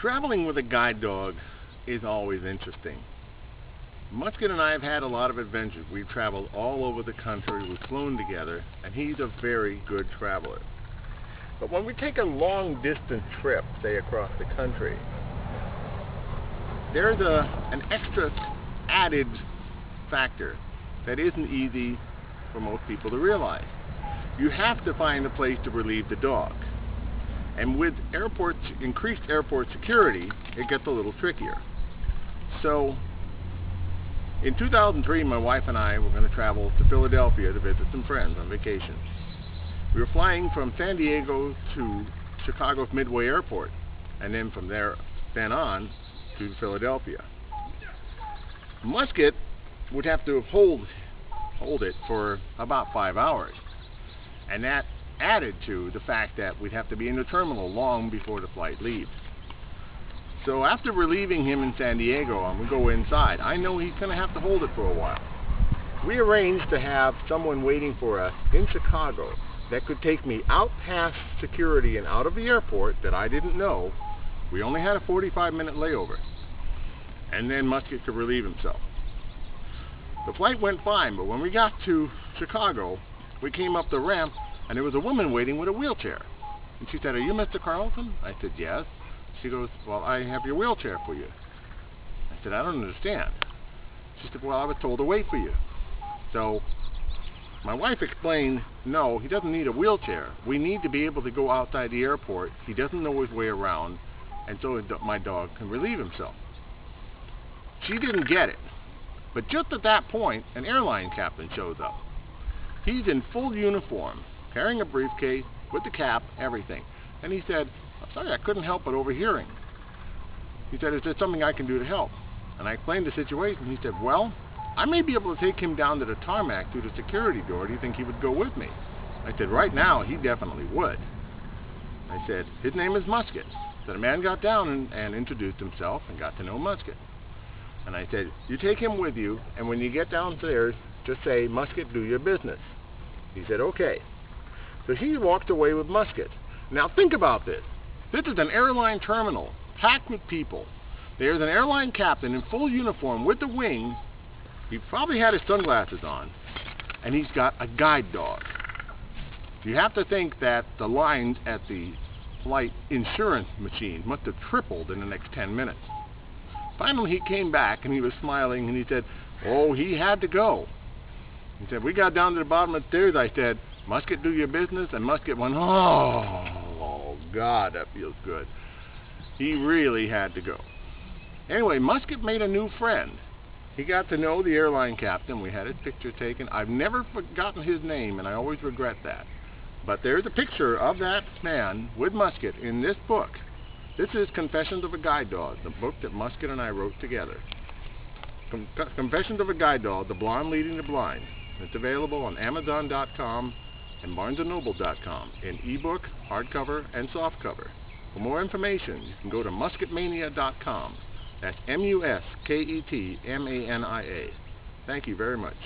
Traveling with a guide dog is always interesting. Musket and I have had a lot of adventures. We've traveled all over the country, we've flown together, and he's a very good traveler. But when we take a long distance trip, say across the country, there's an extra added factor that isn't easy for most people to realize. You have to find a place to relieve the dog. And with increased airport security, it gets a little trickier. So, in 2003, my wife and I were going to travel to Philadelphia to visit some friends on vacation. We were flying from San Diego to Chicago's Midway Airport, and then from there on to Philadelphia. Musket would have to hold it for about 5 hours, and that added to the fact that we'd have to be in the terminal long before the flight leaves. So after relieving him in San Diego and we go inside, I know he's going to have to hold it for a while. We arranged to have someone waiting for us in Chicago that could take me out past security and out of the airport that I didn't know. We only had a 45-minute layover, and then Musket could relieve himself. The flight went fine, but when we got to Chicago, we came up the ramp and there was a woman waiting with a wheelchair. And she said, "Are you Mr. Carlson?" I said, "Yes." She goes, "Well, I have your wheelchair for you." I said, "I don't understand." She said, "Well, I was told to wait for you." So my wife explained, no, he doesn't need a wheelchair. We need to be able to go outside the airport. He doesn't know his way around, and so my dog can relieve himself. She didn't get it. But just at that point, an airline captain shows up. He's in full uniform, carrying a briefcase with the cap, everything. And he said, "I'm sorry, I couldn't help but overhearing." He said, "Is there something I can do to help?" And I explained the situation. He said, "Well, I may be able to take him down to the tarmac through the security door. Do you think he would go with me?" I said, "Right now, he definitely would." I said, "His name is Musket." So the man got down and introduced himself and got to know Musket. And I said, "You take him with you, and when you get downstairs, just say, 'Musket, do your business.'" He said, "Okay." So he walked away with Musket. Now think about this. This is an airline terminal, packed with people. There's an airline captain in full uniform with the wing. He probably had his sunglasses on, and he's got a guide dog. You have to think that the lines at the flight insurance machine must have tripled in the next 10 minutes. Finally, he came back, and he was smiling, and he said, "Oh, he had to go." He said, "We got down to the bottom of the stairs." I said, "Musket, do your business," and Musket went, oh God, that feels good. He really had to go. Anyway, Musket made a new friend. He got to know the airline captain. We had his picture taken. I've never forgotten his name, and I always regret that. But there's a picture of that man with Musket in this book. This is Confessions of a Guide Dog, the book that Musket and I wrote together. Confessions of a Guide Dog, The Blonde Leading the Blind. It's available on Amazon.com and BarnesandNoble.com in ebook, hardcover, and softcover. For more information, you can go to musketmania.com. That's MUSKETMANIA. Thank you very much.